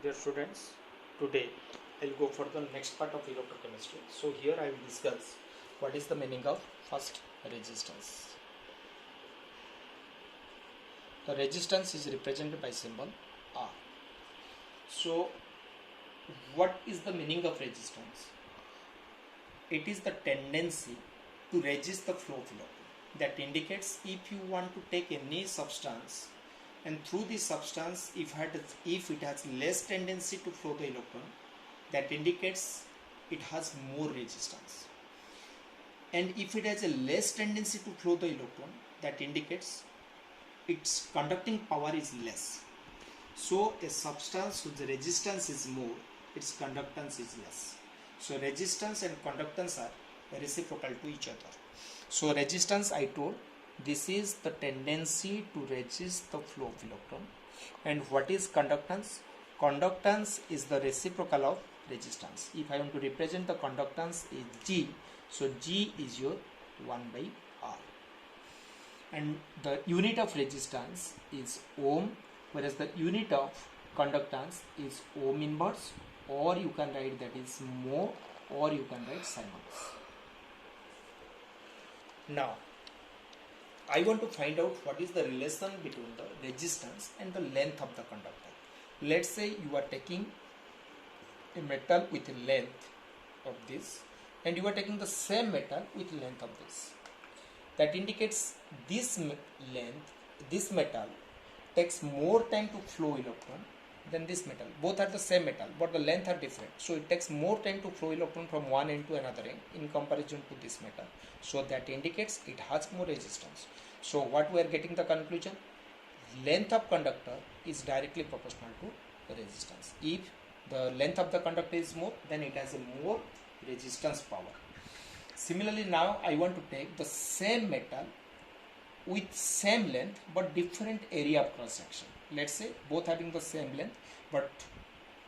Dear students, today I'll go for the next part of electrochemistry. So here I will discuss what is the meaning of first resistance. The resistance is represented by symbol R. So what is the meaning of resistance? It is the tendency to resist the flow of electron. That indicates if you want to take any substance and through this substance if it has less tendency to flow the electron, that indicates it has more resistance. And if it has a less tendency to flow the electron, that indicates its conducting power is less. So a substance whose resistance is more, its conductance is less. So resistance and conductance are reciprocal to each other. So resistance, I told, this is the tendency to resist the flow of electron. And what is conductance? Conductance is the reciprocal of resistance. If I want to represent the conductance is G, so G is your 1 by R. And the unit of resistance is ohm, whereas the unit of conductance is ohm inverse, or you can write that is mho, or you can write Siemens. Now, I want to find out what is the relation between the resistance and the length of the conductor. Let's say you are taking a metal with a length of this, and you are taking the same metal with length of this. That indicates this length, this metal takes more time to flow electron than this metal. Both are the same metal, but the length are different. So it takes more time to flow electron from one end to another end in comparison to this metal. So that indicates it has more resistance. So what we are getting the conclusion? Length of conductor is directly proportional to the resistance. If the length of the conductor is more, then it has a more resistance power. Similarly, now I want to take the same metal with same length but different area of cross section. Let's say both having the same length, but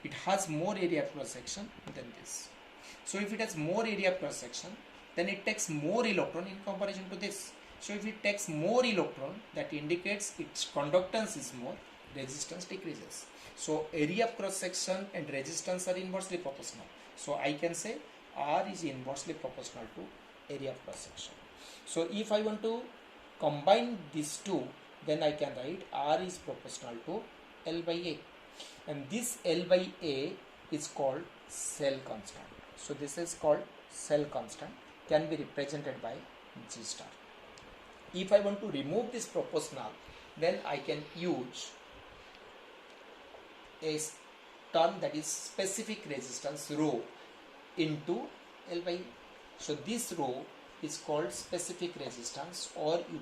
it has more area of cross section than this. So if it has more area of cross section, then it takes more electron in comparison to this. So if it takes more electron, that indicates its conductance is more, resistance decreases. So area of cross section and resistance are inversely proportional. So I can say R is inversely proportional to area of cross section. So if I want to combine these two, then I can write R is proportional to L by A. And this L by A is called cell constant. So this is called cell constant, can be represented by G star. If I want to remove this proportional, then I can use a term that is specific resistance rho into L by A. So this rho is called specific resistance, or you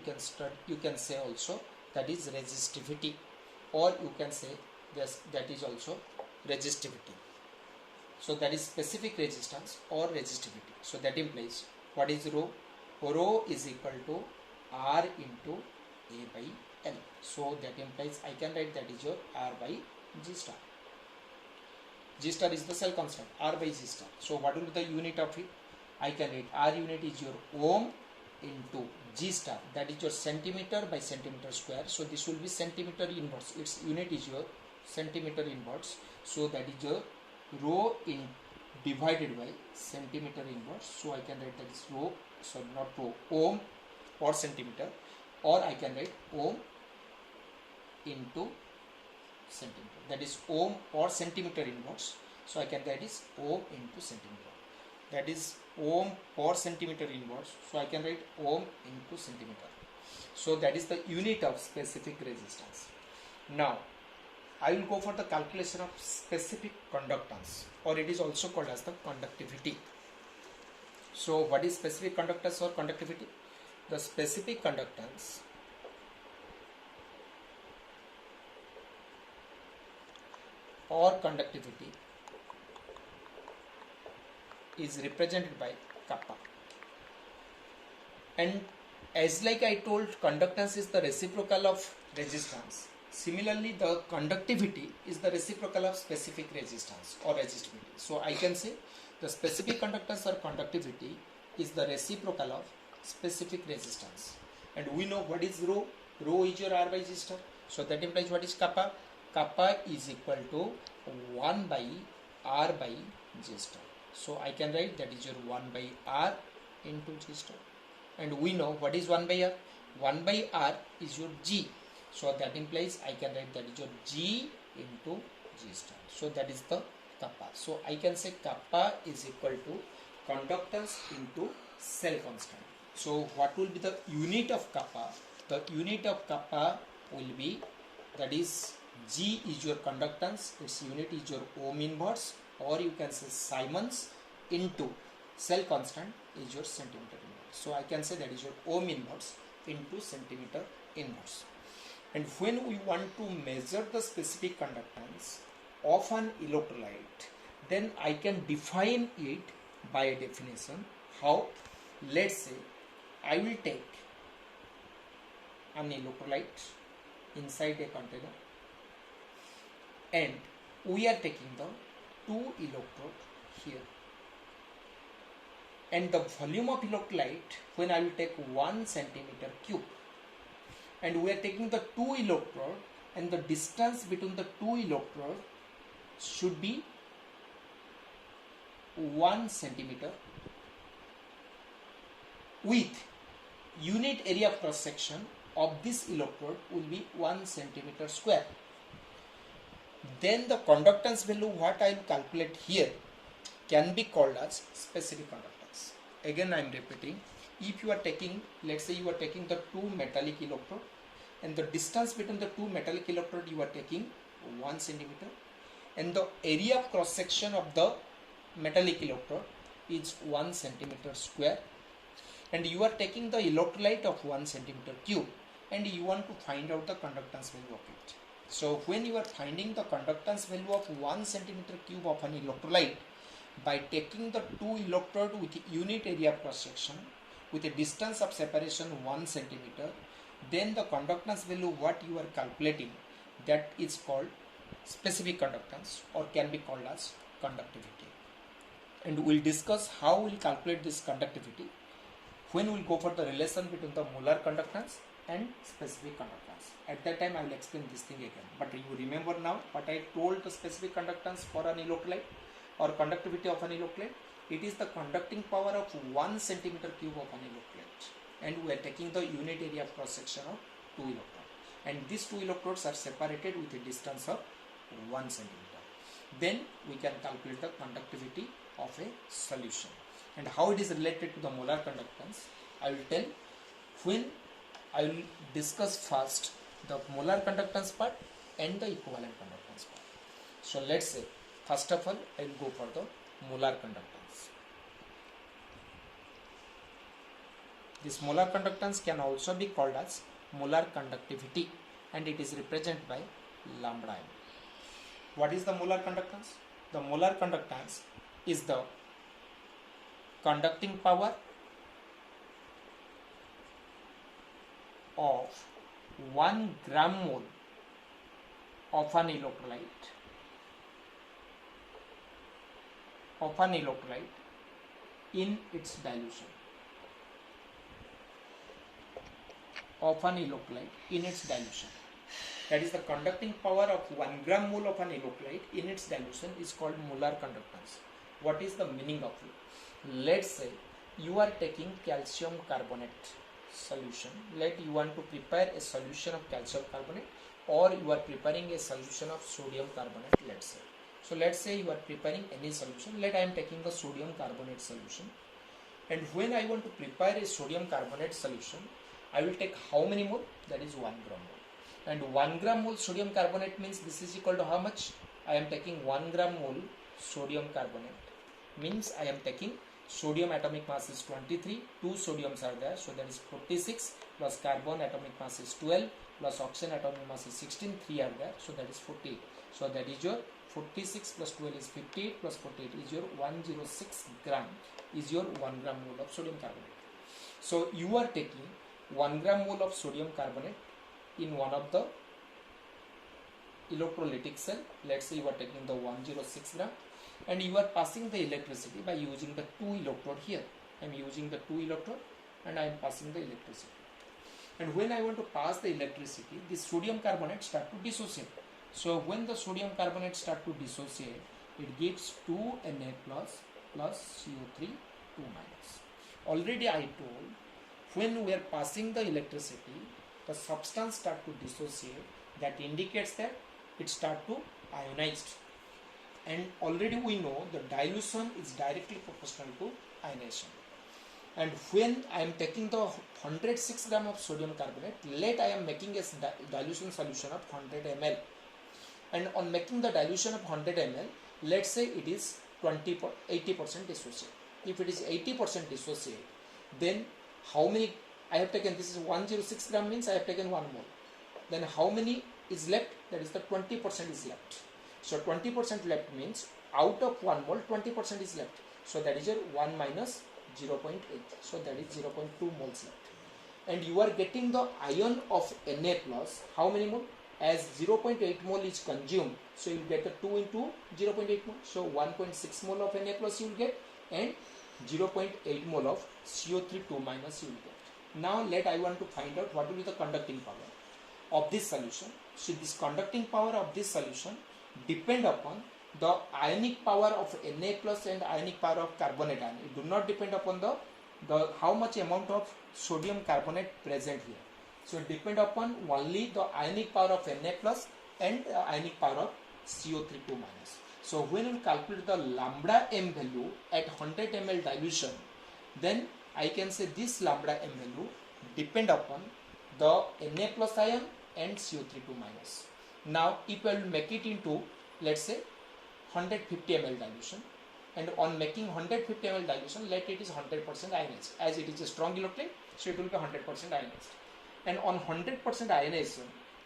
can say also that is resistivity, or you can say that is also resistivity. So that is specific resistance or resistivity. So that implies what is rho? Rho is equal to R into A by L. So that implies I can write that is your R by G star. G star is the cell constant, R by G star. So what will be the unit of it? I can write R unit is your ohm into G star, that is your centimeter by centimeter square. So this will be centimeter inverse. Its unit is your centimeter inverse. So that is your rho in divided by centimeter inverse. So I can write that is rho, sorry not rho, ohm or centimeter, or I can write ohm into centimeter, that is ohm or centimeter inverse. So I can that is ohm into centimeter, that is ohm per centimeter inverse. So I can write ohm into centimeter. So that is the unit of specific resistance. Now I will go for the calculation of specific conductance, or it is also called as the conductivity. So what is specific conductance or conductivity? The specific conductance or conductivity is represented by kappa. And as like I told, conductance is the reciprocal of resistance. Similarly, the conductivity is the reciprocal of specific resistance or resistivity. So I can say the specific conductance or conductivity is the reciprocal of specific resistance. And we know what is rho. Rho is your R by G star. So that implies what is kappa? kappa is equal to 1 by R by G star. So I can write that is your 1 by R into G star. And we know what is 1 by R. 1 by R is your G. So that implies I can write that is your G into G star. So that is the kappa. So I can say kappa is equal to conductance into cell constant. So what will be the unit of kappa? The unit of kappa will be, that is, G is your conductance, its unit is your ohm inverse, or you can say Siemens, into cell constant is your centimeter inverse. So I can say that is your ohm inverse into centimeter inverse. And when we want to measure the specific conductance of an electrolyte, then I can define it by a definition. How? Let's say I will take an electrolyte inside a container, and we are taking the 2 electrode here, and the volume of electrolyte, when I will take 1 centimeter cube, and we are taking the 2 electrode, and the distance between the 2 electrode should be 1 centimeter, with unit area of cross section of this electrode will be 1 centimeter square. Then the conductance value what I will calculate here can be called as specific conductance. Again I am repeating, if you are taking, let's say you are taking the 2 metallic electrode, and the distance between the 2 metallic electrode you are taking 1 centimeter, and the area of cross section of the metallic electrode is 1 centimeter square, and you are taking the electrolyte of 1 centimeter cube, and you want to find out the conductance value of it. So when you are finding the conductance value of 1 centimeter cube of an electrolyte by taking the 2 electrode with unit area of cross section with a distance of separation 1 centimeter, then the conductance value what you are calculating, that is called specific conductance, or can be called as conductivity. And we will discuss how we will calculate this conductivity when we will go for the relation between the molar conductance and specific conductance. At that time I will explain this thing again. But you remember now what I told the specific conductance for an electrolyte or conductivity of an electrolyte. It is the conducting power of 1 centimeter cube of an electrolyte, and we are taking the unit area of cross section of 2 electrodes, and these 2 electrodes are separated with a distance of 1 centimeter. Then we can calculate the conductivity of a solution. And how it is related to the molar conductance, I will tell when I will discuss first the molar conductance part and the equivalent conductance part. So let's say first of all I will go for the molar conductance. This molar conductance can also be called as molar conductivity, and it is represented by lambda m. What is the molar conductance? The molar conductance is the conducting power of 1 gram mole of an electrolyte in its dilution. That is, the conducting power of 1 gram mole of an electrolyte in its dilution is called molar conductance. What is the meaning of it? Let's say you are taking calcium carbonate solution. You want to prepare a solution of calcium carbonate, or you are preparing a solution of sodium carbonate, let's say. So let's say you are preparing any solution. I am taking the sodium carbonate solution, and when I want to prepare a sodium carbonate solution, I will take how many mole? That is 1 gram mole. And 1 gram mole sodium carbonate means this is equal to how much? I am taking 1 gram mole sodium carbonate, means I am taking sodium atomic mass is 23, 2 sodiums are there, so that is 46, plus carbon atomic mass is 12, plus oxygen atomic mass is 16, 3 are there, so that is 48. So that is your 46 plus 12 is 58, plus 48 is your 106 gram is your 1 gram mole of sodium carbonate. So you are taking 1 gram mole of sodium carbonate in one of the electrolytic cell. Let's say you are taking the 106 gram, and you are passing the electricity by using the 2 electrode here. I am using the 2 electrode and I am passing the electricity. And when I want to pass the electricity, this sodium carbonate start to dissociate. So when the sodium carbonate start to dissociate, it gives 2Na plus CO3 2 minus. Already I told, when we are passing the electricity, the substance start to dissociate. That indicates that it start to ionized. And already we know the dilution is directly proportional to ionization. And when I am taking the 106 gram of sodium carbonate, let I am making a dilution solution of 100 ml. And on making the dilution of 100 ml, let's say it is 80% dissociate. If it is 80% dissociate, then how many I have taken? This is 106 gram means I have taken 1 mole. Then how many is left? That is the 20% is left. So 20% left means out of 1 mole 20% is left. So that is your 1 minus 0.8. So that is 0.2 moles left. And you are getting the ion of Na plus. How many mole? As 0.8 mole is consumed, so you will get the 2 into 0.8 mole. So 1.6 mole of Na plus you will get, and 0.8 mole of CO3 2 minus you will get. Now I want to find out what will be the conducting power of this solution. So this conducting power of this solution depend upon the ionic power of Na plus and ionic power of carbonate ion. It do not depend upon the how much amount of sodium carbonate present here. So it depend upon only the ionic power of Na plus and ionic power of CO3 2 minus. So when we calculate the lambda m value at 100 ml dilution, then I can say this lambda m value depend upon the Na plus ion and CO3 2 minus. Now if I will make it into, let's say, 150 ml dilution, and on making 150 ml dilution, let it is 100% ionized. As it is a strong electrolyte, so it will be 100% ionized. And on 100% ionization,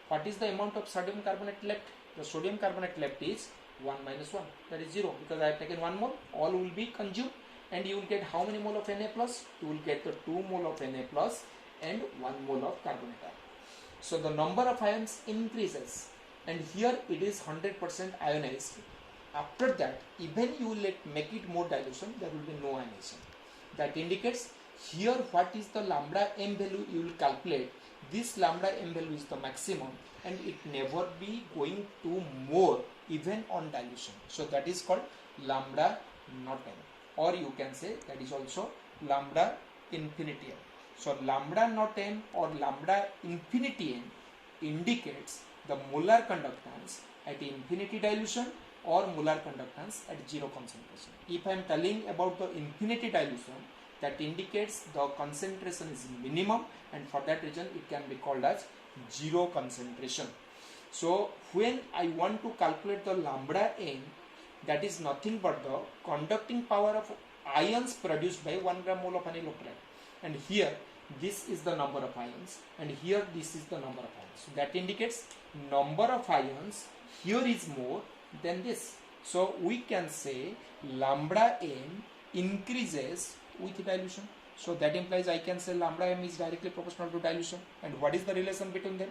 what is the amount of sodium carbonate left? The sodium carbonate left is 1 minus 1, that is 0, because I have taken 1 mole. All will be consumed, and you will get how many mole of Na plus? You will get the 2 mole of Na plus and 1 mole of carbonate ion. So the number of ions increases, and here it is 100% ionized. After that, even you will make it more dilution, there will be no ionization. That indicates here what is the lambda m value you will calculate. This lambda m value is the maximum, and it never be going to more even on dilution. So that is called lambda not m, or you can say that is also lambda infinity m. So lambda not m or lambda infinity m indicates the molar conductance at infinity dilution or molar conductance at 0 concentration. If I am telling about the infinity dilution, that indicates the concentration is minimum, and for that reason it can be called as 0 concentration. So when I want to calculate the lambda n, that is nothing but the conducting power of ions produced by 1 gram mole of an electrolyte, and here this is the number of ions, and here this is the number of ions. So that indicates number of ions here is more than this. So we can say lambda n increases with dilution. So that implies I can say lambda m is directly proportional to dilution. And what is the relation between them?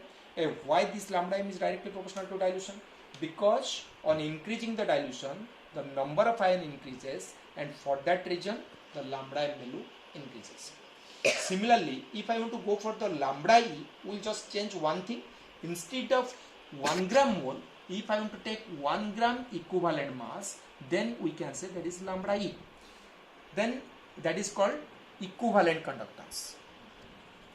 Why this lambda m is directly proportional to dilution? Because on increasing the dilution, the number of ion increases, and for that reason the lambda m value increases. Similarly, if I want to go for the lambda e, we'll just change one thing. Instead of 1 gram mole, if I want to take 1 gram equivalent mass, then we can say that is lambda e. Then that is called equivalent conductance.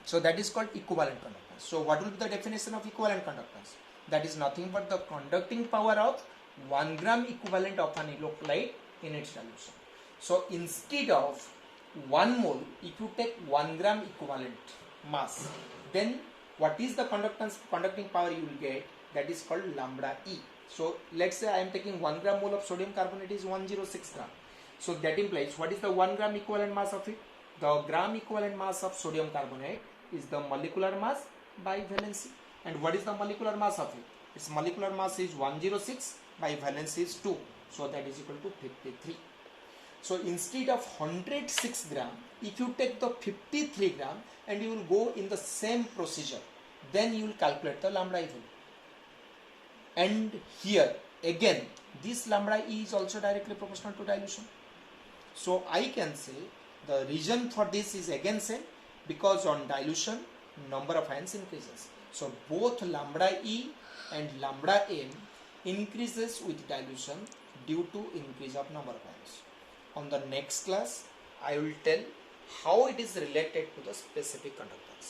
So that is called equivalent conductance. So what will be the definition of equivalent conductance? That is nothing but the conducting power of 1 gram equivalent of an electrolyte in its dilution. So instead of 1 mole, if you take 1 gram equivalent mass, then what is the conducting power you will get? That is called lambda e. So let's say I am taking 1 gram mole of sodium carbonate is 106 gram. So that implies what is the 1 gram equivalent mass of it? The gram equivalent mass of sodium carbonate is the molecular mass by valency. And what is the molecular mass of it? Its molecular mass is 106 by valency is 2. So that is equal to 53. So instead of 106 gram, if you take the 53 gram and you will go in the same procedure, then you will calculate the lambda e value. And here again, this lambda e is also directly proportional to dilution. So I can say the reason for this is again same, because on dilution number of ions increases. So both lambda e and lambda m increases with dilution due to increase of number of ions. On the next class, I will tell how it is related to the specific conductance.